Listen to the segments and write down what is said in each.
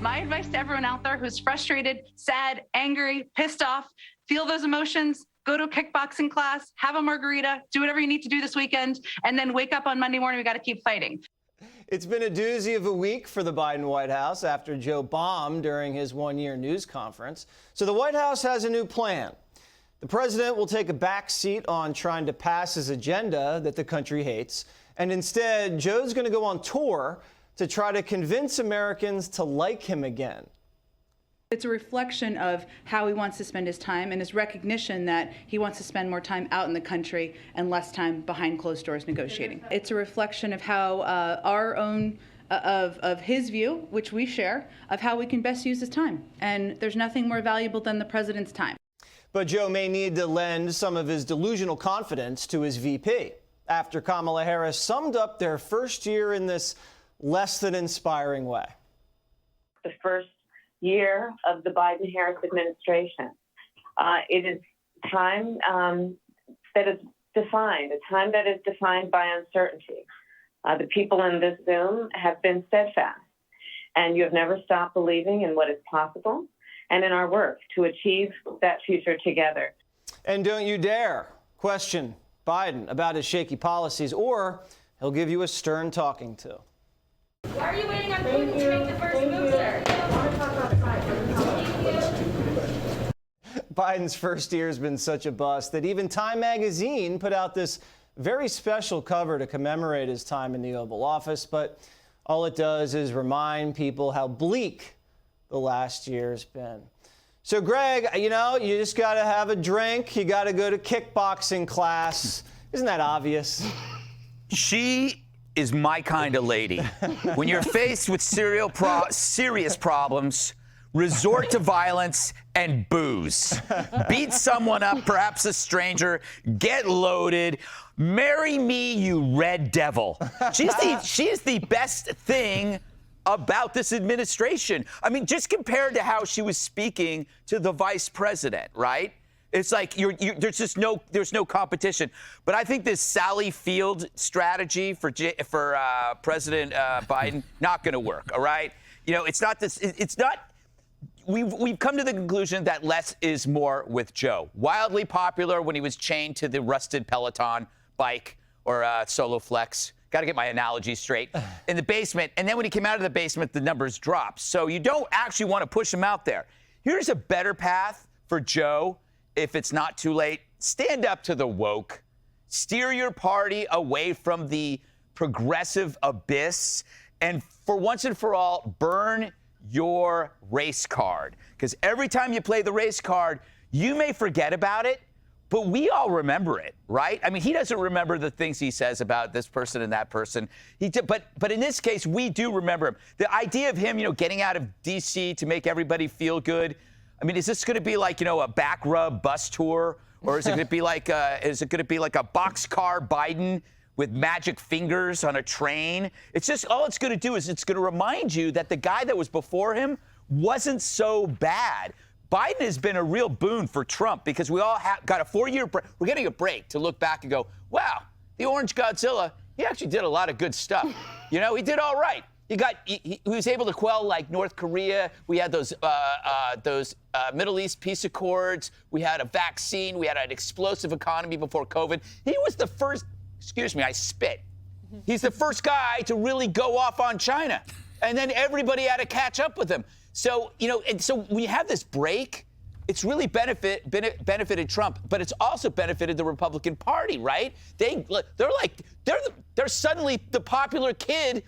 My advice to everyone out there who's frustrated, sad, angry, pissed off, feel those emotions, go to a kickboxing class, have a margarita, do whatever you need to do this weekend, and then wake up on Monday morning. We got to keep fighting. It's been a doozy of a week for the Biden White House after Joe bombed during his one-year news conference. So the White House has a new plan. The president will take a back seat on trying to pass his agenda that the country hates. And instead, Joe's going to go on tour to try to convince Americans to like him again. It's a reflection of how he wants to spend his time and his recognition that he wants to spend more time out in the country and less time behind closed doors negotiating. It's a reflection of how our own, of his view, which we share, of how we can best use his time. And there's nothing more valuable than the president's time. But Joe may need to lend some of his delusional confidence to his VP after Kamala Harris summed up their first year in this less than inspiring way. The first year of the Biden-Harris administration. It is time that is defined, a time that is defined by uncertainty. The people in this Zoom have been steadfast, and you have never stopped believing in what is possible and in our work to achieve that future together. And don't you dare question Biden about his shaky policies, or he'll give you a stern talking to. Why are you waiting on Putin to make the first move, sir? Biden's first year has been such a bust that even Time magazine put out this very special cover to commemorate his time in the Oval Office. But all it does is remind people how bleak the last year's been. So, Greg, you know, you just got to have a drink. You got to go to kickboxing class. Isn't that obvious? She is my kind of lady. When you're faced with serious problems, resort to violence and booze. Beat someone up, perhaps a stranger, get loaded. Marry me, you red devil. She is the best thing about this administration. I mean, just compared to how she was speaking to the vice president, right? It's like there's no competition. But I think this Sally Field strategy for President Biden not going to work. All right, you know, it's not this. It's not. We've come to the conclusion that less is more with Joe. Wildly popular when he was chained to the rusted Peloton bike or Solo Flex. Got to get my analogy straight. In the basement, and then when he came out of the basement, the numbers dropped. So you don't actually want to push him out there. Here's a better path for Joe. If it's not too late, stand up to the woke. Steer your party away from the progressive abyss. And for once and for all, burn your race card. Because every time you play the race card, you may forget about it, but we all remember it, right? I mean, he doesn't remember the things he says about this person and that person. But in this case, we do remember him. The idea of him, you know, getting out of D.C. to make everybody feel good. I mean, is this going to be like, you know, a back rub bus tour, or is it going to be like a boxcar Biden with magic fingers on a train? It's just all it's going to do is it's going to remind you that the guy that was before him wasn't so bad. Biden has been a real boon for Trump because we all got a 4-year break. We're getting a break to look back and go, wow, the Orange Godzilla, he actually did a lot of good stuff. You know, he did all right. He was able to quell like North Korea. We had those Middle East peace accords. We had a vaccine. We had an explosive economy before COVID. He was the first, excuse me, I spit. He's the first guy to really go off on China. And then everybody had to catch up with him. So, you know, and so when you have this break, it's really benefited Trump, but it's also benefited the Republican Party, right? They're suddenly the popular kid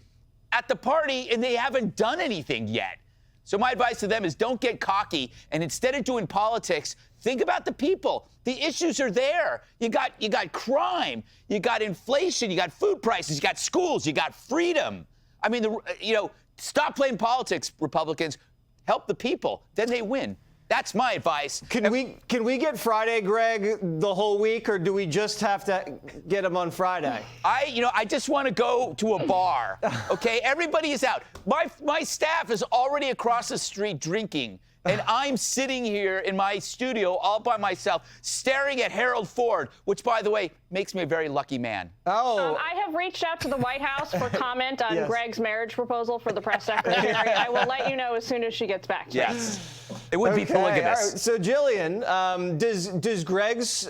at the party, and they haven't done anything yet. So my advice to them is don't get cocky, and instead of doing politics, think about the people. The issues are there. You got crime, you got inflation, you got food prices, you got schools, you got freedom. I mean, stop playing politics, Republicans. Help the people, then they win. That's my advice. Can we get Friday, Greg, the whole week, or do we just have to get him on Friday? I just want to go to a bar. Okay, everybody is out. My staff is already across the street drinking and I'm sitting here in my studio all by myself, staring at Harold Ford, which, by the way, makes me a very lucky man. Oh. I have reached out to the White House for comment on Yes. Greg's marriage proposal for the press secretary. I will let you know as soon as she gets back to me. Yes. It would be Okay, all polygamous. right. So, Jillian, does Greg's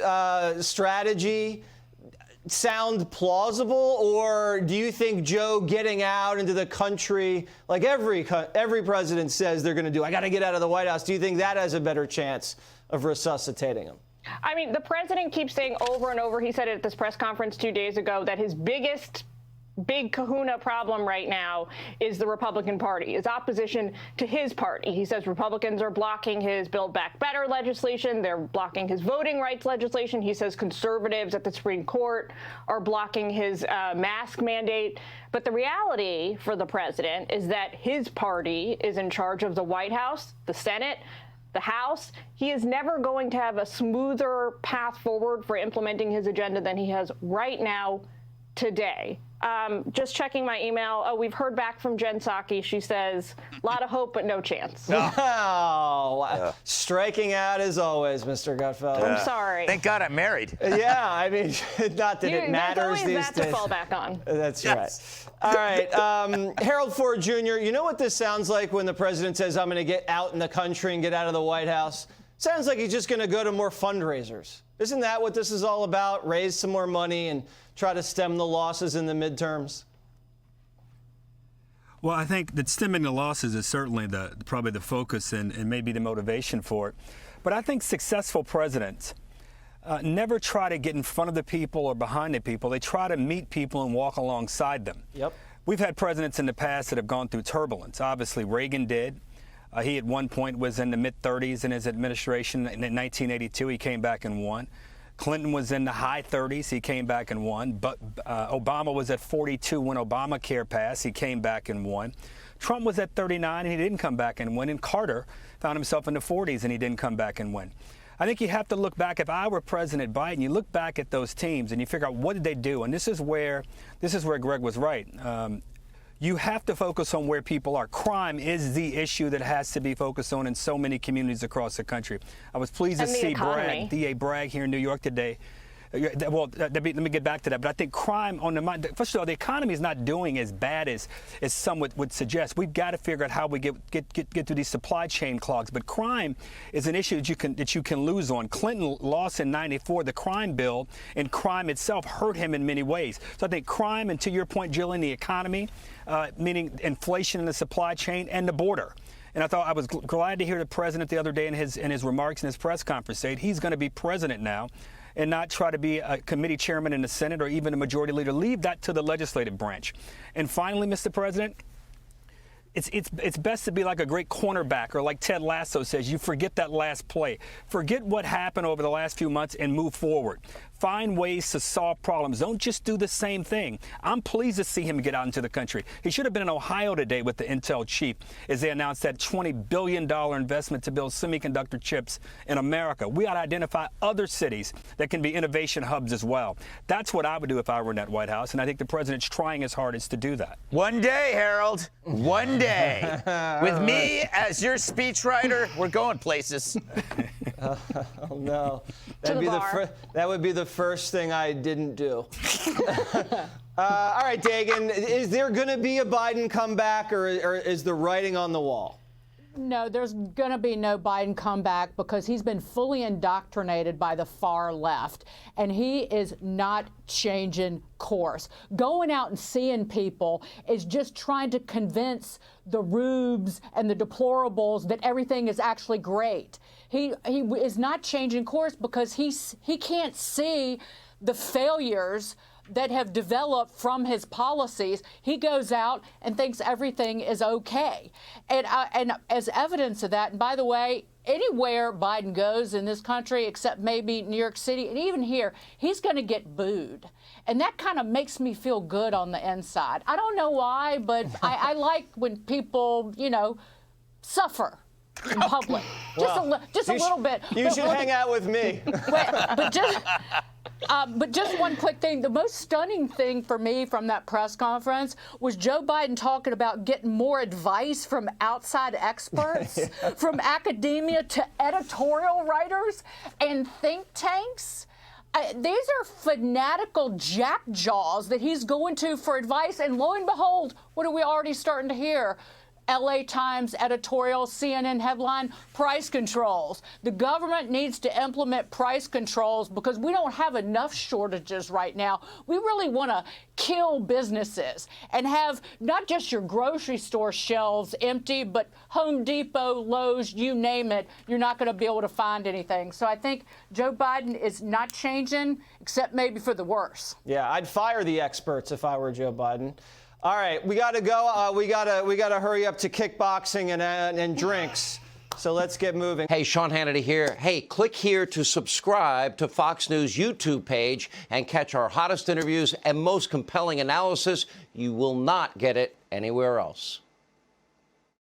strategy sound plausible, or do you think Joe getting out into the country, like every president says they're going to do, I got to get out of the White House, do you think that has a better chance of resuscitating him? I mean, the president keeps saying over and over, he said it at this press conference 2 days ago, that his big kahuna problem right now is the Republican Party, is opposition to his party. He says Republicans are blocking his Build Back Better legislation. They're blocking his voting rights legislation. He says conservatives at the Supreme Court are blocking his mask mandate. But the reality for the president is that his party is in charge of the White House, the Senate, the House. He is never going to have a smoother path forward for implementing his agenda than he has right now today. Just checking my email. Oh, we've heard back from Jen Psaki. She says, a lot of hope, but no chance. Oh, striking out as always, Mr. Gutfeld. I'm sorry. Thank God I'm married. Yeah, I mean, not that it matters these There's always that days. to fall back on. That's Yes. right. All right. Harold Ford Jr., you know what this sounds like when the president says, I'm going to get out in the country and get out of the White House? Sounds like he's just going to go to more fundraisers. Isn't that what this is all about? Raise some more money and try to stem the losses in the midterms? Well, I think that stemming the losses is certainly probably the focus and maybe the motivation for it. But I think successful presidents never try to get in front of the people or behind the people. They try to meet people and walk alongside them. Yep. We've had presidents in the past that have gone through turbulence. Obviously, Reagan did. He at one point was in the mid-30s in his administration. In 1982, he came back and won. Clinton was in the high 30s. He came back and won. But Obama was at 42 when Obamacare passed. He came back and won. Trump was at 39 and he didn't come back and win. And Carter found himself in the 40s and he didn't come back and win. I think you have to look back. If I were President Biden, you look back at those teams and you figure out what did they do. And this is where Greg was right. You have to focus on where people are. Crime is the issue that has to be focused on in so many communities across the country. I was pleased to see DA Bragg here in New York today. Well, let me get back to that. But I think crime on the mind. First of all, the economy is not doing as bad as some would suggest. We've got to figure out how we get through these supply chain clogs. But crime is an issue that you can lose on. Clinton lost in '94 the crime bill, and crime itself hurt him in many ways. So I think crime, and to your point, Jillian, the economy, meaning inflation in the supply chain and the border. And I was glad to hear the president the other day in his remarks in his press conference say he's going to be president now and not try to be a committee chairman in the Senate or even a majority leader. Leave that to the legislative branch. And finally, Mr. President, it's best to be like a great cornerback, or like Ted Lasso says, you forget that last play. Forget what happened over the last few months and move forward. Find ways to solve problems. Don't just do the same thing. I'm pleased to see him get out into the country. He should have been in Ohio today with the Intel chief as they announced that $20 billion investment to build semiconductor chips in America. We ought to identify other cities that can be innovation hubs as well. That's what I would do if I were in that White House, and I think the president's trying his hardest to do that. One day, Harold. One day. With me as your speechwriter, we're going places. Oh no, that would be the first thing I didn't do. All right, Dagan, is there going to be a Biden comeback, or is the writing on the wall? No, there's going to be no Biden comeback because he's been fully indoctrinated by the far left, and he is not changing course. Going out and seeing people is just trying to convince the rubes and the deplorables that everything is actually great. He is not changing course because he can't see the failures that have developed from his policies. He goes out and thinks everything is okay. And as evidence of that, and by the way, anywhere Biden goes in this country, except maybe New York City, and even here, he's going to get booed. And that kind of makes me feel good on the inside. I don't know why, but I like when people, suffer in public. Just a little bit. You should hang out with me. But But just one quick thing. The most stunning thing for me from that press conference was Joe Biden talking about getting more advice from outside experts, from academia to editorial writers and think tanks. These are fanatical jackjaws that he's going to for advice. And lo and behold, what are we already starting to hear? LA Times editorial, CNN headline, price controls. The government needs to implement price controls because we don't have enough shortages right now. We really want to kill businesses and have not just your grocery store shelves empty, but Home Depot, Lowe's, you name it, you're not going to be able to find anything. So I think Joe Biden is not changing, except maybe for the worse. Yeah, I'd fire the experts if I were Joe Biden. All right, we got to go. We got to hurry up to kickboxing and drinks. So let's get moving. Hey, Sean Hannity here. Hey, click here to subscribe to Fox News YouTube page and catch our hottest interviews and most compelling analysis. You will not get it anywhere else.